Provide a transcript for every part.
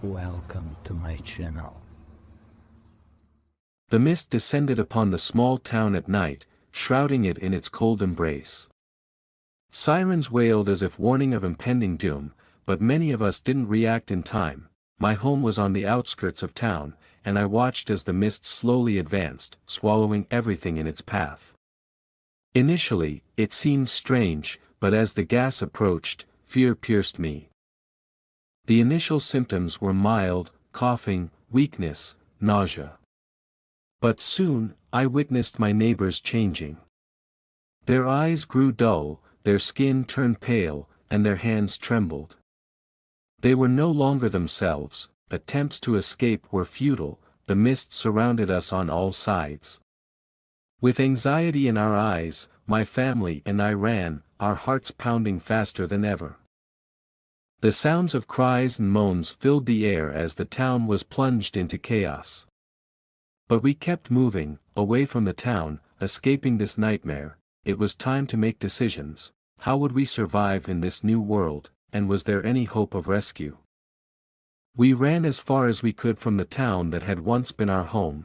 Welcome to my channel. The mist descended upon the small town at night, shrouding it in its cold embrace. Sirens wailed as if warning of impending doom, but many of us didn't react in time. My home was on the outskirts of town, and I watched as the mist slowly advanced, swallowing everything in its path. Initially, it seemed strange, but as the gas approached, fear pierced me. The initial symptoms were mild: coughing, weakness, nausea. But soon, I witnessed my neighbors changing. Their eyes grew dull, their skin turned pale, and their hands trembled. They were no longer themselves. Attempts to escape were futile. The mist surrounded us on all sides. With anxiety in our eyes, my family and I ran, our hearts pounding faster than ever. The sounds of cries and moans filled the air as the town was plunged into chaos. But we kept moving, away from the town, escaping this nightmare. It was time to make decisions. How would we survive in this new world, and was there any hope of rescue? We ran as far as we could from the town that had once been our home.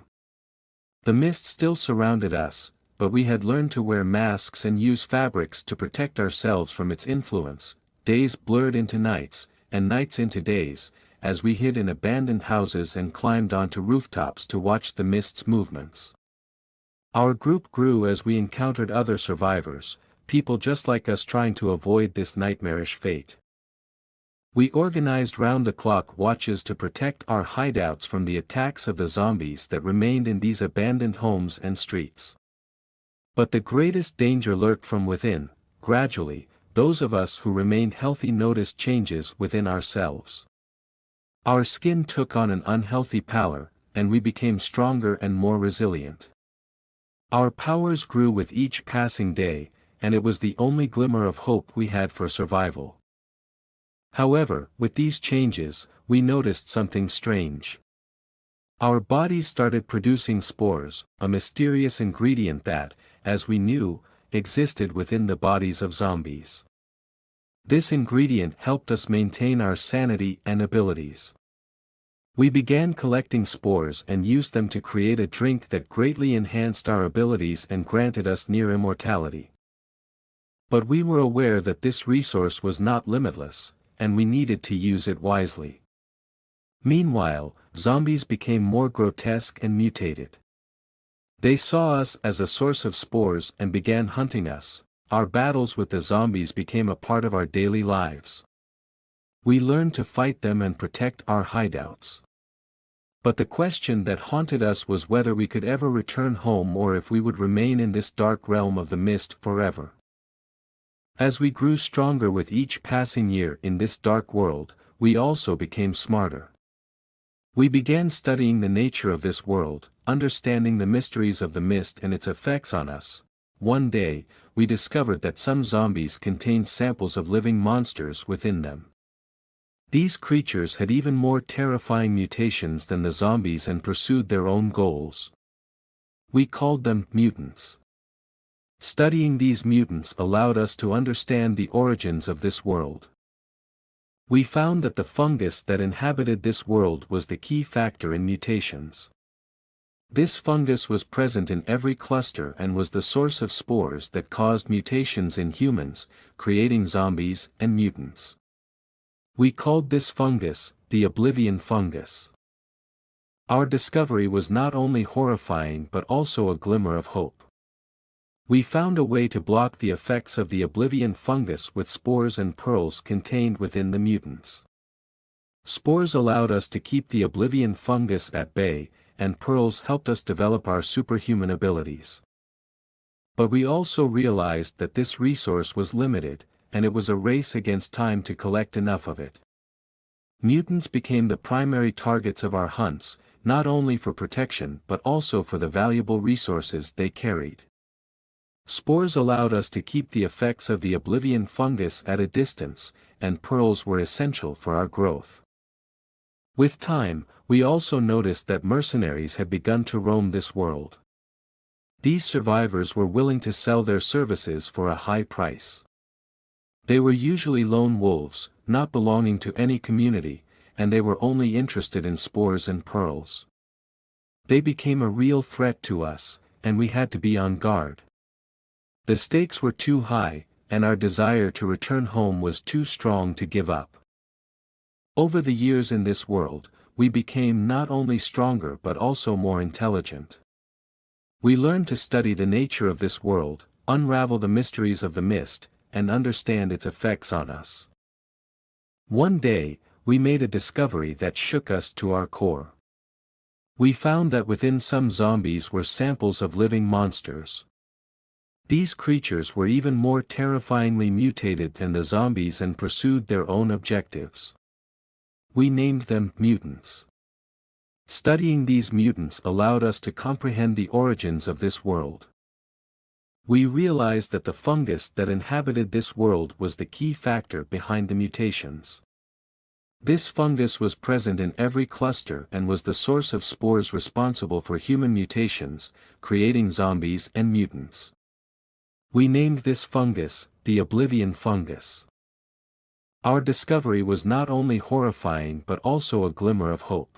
The mist still surrounded us, but we had learned to wear masks and use fabrics to protect ourselves from its influence. Days blurred into nights, and nights into days, as we hid in abandoned houses and climbed onto rooftops to watch the mist's movements. Our group grew as we encountered other survivors, people just like us trying to avoid this nightmarish fate. We organized round-the-clock watches to protect our hideouts from the attacks of the zombies that remained in these abandoned homes and streets. But the greatest danger lurked from within. Gradually, those of us who remained healthy noticed changes within ourselves. Our skin took on an unhealthy pallor, and we became stronger and more resilient. Our powers grew with each passing day, and it was the only glimmer of hope we had for survival. However, with these changes, we noticed something strange. Our bodies started producing spores, a mysterious ingredient that, as we knew, existed within the bodies of zombies. This ingredient helped us maintain our sanity and abilities. We began collecting spores and used them to create a drink that greatly enhanced our abilities and granted us near immortality. But we were aware that this resource was not limitless, and we needed to use it wisely. Meanwhile, zombies became more grotesque and mutated. They saw us as a source of spores and began hunting us. Our battles with the zombies became a part of our daily lives. We learned to fight them and protect our hideouts. But the question that haunted us was whether we could ever return home or if we would remain in this dark realm of the mist forever. As we grew stronger with each passing year in this dark world, we also became smarter. We began studying the nature of this world, understanding the mysteries of the mist and its effects on us. One day, we discovered that some zombies contained samples of living monsters within them. These creatures had even more terrifying mutations than the zombies and pursued their own goals. We called them mutants. Studying these mutants allowed us to understand the origins of this world. We found that the fungus that inhabited this world was the key factor in mutations. This fungus was present in every cluster and was the source of spores that caused mutations in humans, creating zombies and mutants. We called this fungus the oblivion fungus. Our discovery was not only horrifying but also a glimmer of hope. We found a way to block the effects of the oblivion fungus with spores and pearls contained within the mutants. Spores allowed us to keep the oblivion fungus at bay, and pearls helped us develop our superhuman abilities. But we also realized that this resource was limited, and it was a race against time to collect enough of it. Mutants became the primary targets of our hunts, not only for protection but also for the valuable resources they carried. Spores allowed us to keep the effects of the oblivion fungus at a distance, and pearls were essential for our growth. With time, we also noticed that mercenaries had begun to roam this world. These survivors were willing to sell their services for a high price. They were usually lone wolves, not belonging to any community, and they were only interested in spores and pearls. They became a real threat to us, and we had to be on guard. The stakes were too high, and our desire to return home was too strong to give up. Over the years in this world, we became not only stronger but also more intelligent. We learned to study the nature of this world, unravel the mysteries of the mist, and understand its effects on us. One day, we made a discovery that shook us to our core. We found that within some zombies were samples of living monsters. These creatures were even more terrifyingly mutated than the zombies and pursued their own objectives. We named them mutants. Studying these mutants allowed us to comprehend the origins of this world. We realized that the fungus that inhabited this world was the key factor behind the mutations. This fungus was present in every cluster and was the source of spores responsible for human mutations, creating zombies and mutants. We named this fungus the Oblivion fungus. Our discovery was not only horrifying but also a glimmer of hope.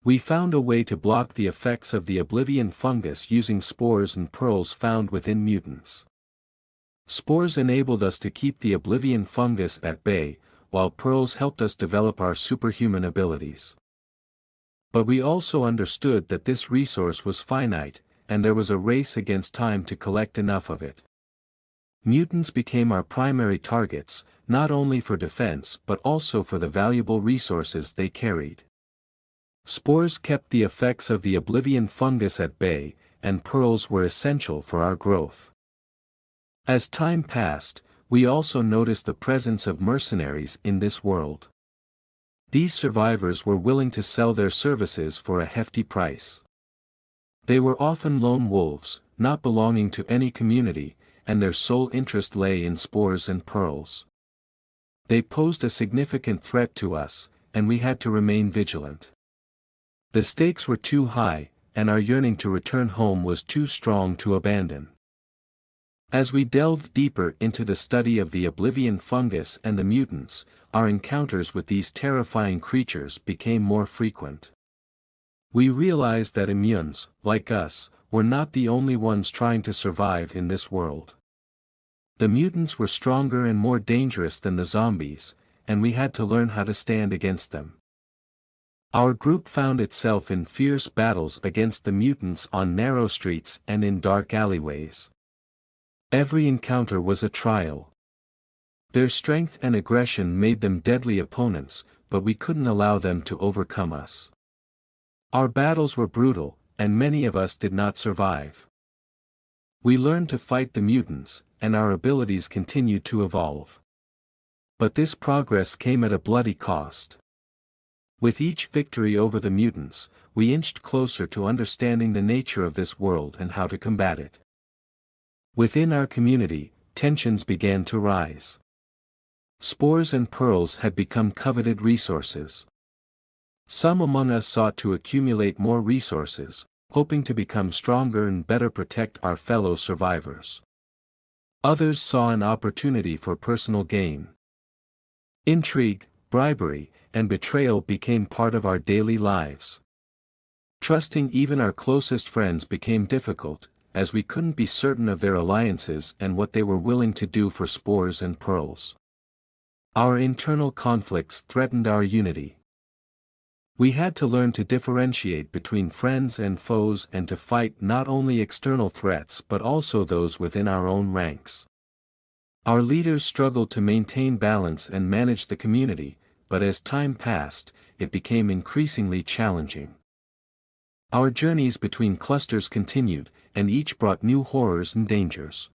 We found a way to block the effects of the Oblivion fungus using spores and pearls found within mutants. Spores enabled us to keep the Oblivion fungus at bay, while pearls helped us develop our superhuman abilities. But we also understood that this resource was finite, and there was a race against time to collect enough of it. Mutants became our primary targets, not only for defense but also for the valuable resources they carried. Spores kept the effects of the Oblivion fungus at bay, and pearls were essential for our growth. As time passed, we also noticed the presence of mercenaries in this world. These survivors were willing to sell their services for a hefty price. They were often lone wolves, not belonging to any community, and their sole interest lay in spores and pearls. They posed a significant threat to us, and we had to remain vigilant. The stakes were too high, and our yearning to return home was too strong to abandon. As we delved deeper into the study of the Oblivion fungus and the mutants, our encounters with these terrifying creatures became more frequent. We realized that immunes, like us, were not the only ones trying to survive in this world. The mutants were stronger and more dangerous than the zombies, and we had to learn how to stand against them. Our group found itself in fierce battles against the mutants on narrow streets and in dark alleyways. Every encounter was a trial. Their strength and aggression made them deadly opponents, but we couldn't allow them to overcome us. Our battles were brutal, and many of us did not survive. We learned to fight the mutants, and our abilities continued to evolve. But this progress came at a bloody cost. With each victory over the mutants, we inched closer to understanding the nature of this world and how to combat it. Within our community, tensions began to rise. Spores and pearls had become coveted resources. Some among us sought to accumulate more resources, hoping to become stronger and better protect our fellow survivors. Others saw an opportunity for personal gain. Intrigue, bribery, and betrayal became part of our daily lives. Trusting even our closest friends became difficult, as we couldn't be certain of their alliances and what they were willing to do for spores and pearls. Our internal conflicts threatened our unity. We had to learn to differentiate between friends and foes and to fight not only external threats but also those within our own ranks. Our leaders struggled to maintain balance and manage the community, but as time passed, it became increasingly challenging. Our journeys between clusters continued, and each brought new horrors and dangers.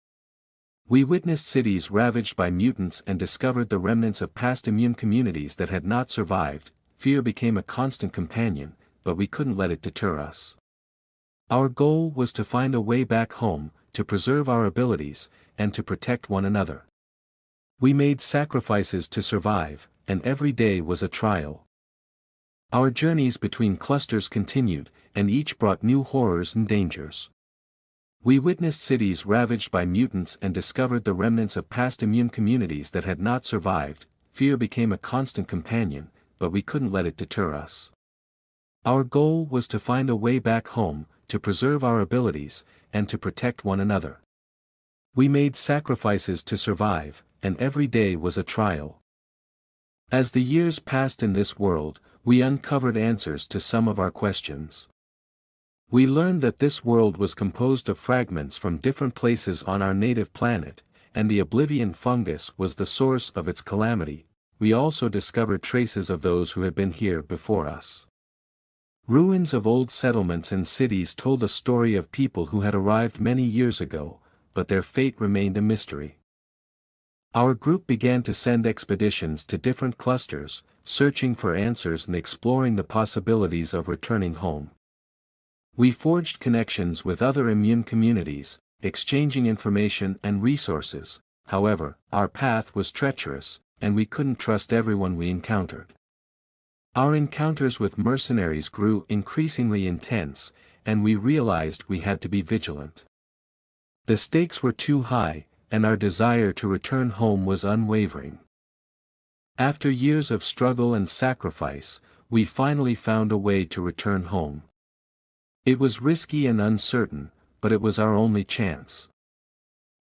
We witnessed cities ravaged by mutants and discovered the remnants of past immune communities that had not survived. Fear became a constant companion, but we couldn't let it deter us. Our goal was to find a way back home, to preserve our abilities, and to protect one another. We made sacrifices to survive, and every day was a trial. Our journeys between clusters continued, and each brought new horrors and dangers. We witnessed cities ravaged by mutants and discovered the remnants of past immune communities that had not survived. Fear became a constant companion, but we couldn't let it deter us. Our goal was to find a way back home, to preserve our abilities, and to protect one another. We made sacrifices to survive, and every day was a trial. As the years passed in this world, we uncovered answers to some of our questions. We learned that this world was composed of fragments from different places on our native planet, and the oblivion fungus was the source of its calamity. We also discovered traces of those who had been here before us. Ruins of old settlements and cities told a story of people who had arrived many years ago, but their fate remained a mystery. Our group began to send expeditions to different clusters, searching for answers and exploring the possibilities of returning home. We forged connections with other immune communities, exchanging information and resources. However, our path was treacherous, and we couldn't trust everyone we encountered. Our encounters with mercenaries grew increasingly intense, and we realized we had to be vigilant. The stakes were too high, and our desire to return home was unwavering. After years of struggle and sacrifice, we finally found a way to return home. It was risky and uncertain, but it was our only chance.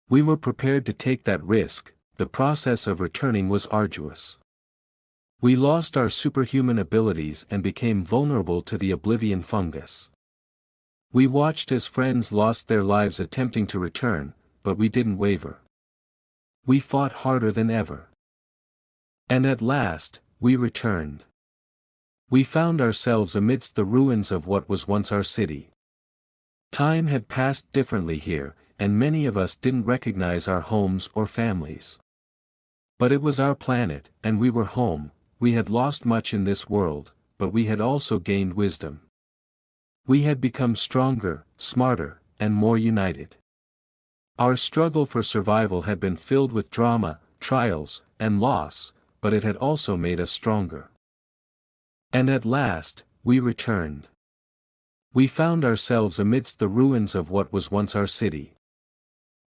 We were prepared to take that risk. The process of returning was arduous. We lost our superhuman abilities and became vulnerable to the oblivion fungus. We watched as friends lost their lives attempting to return, but we didn't waver. We fought harder than ever. And at last, we returned. We found ourselves amidst the ruins of what was once our city. Time had passed differently here, and many of us didn't recognize our homes or families. But it was our planet, and we were home. We had lost much in this world, but we had also gained wisdom. We had become stronger, smarter, and more united. Our struggle for survival had been filled with drama, trials, and loss, but it had also made us stronger. And at last, we returned. We found ourselves amidst the ruins of what was once our city.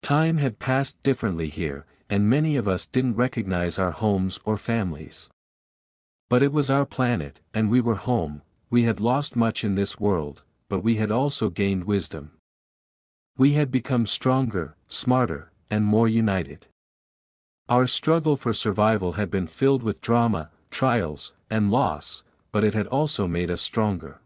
Time had passed differently here, and many of us didn't recognize our homes or families. But it was our planet, and we were home. We had lost much in this world, but we had also gained wisdom. We had become stronger, smarter, and more united. Our struggle for survival had been filled with drama, trials, and loss, but it had also made us stronger.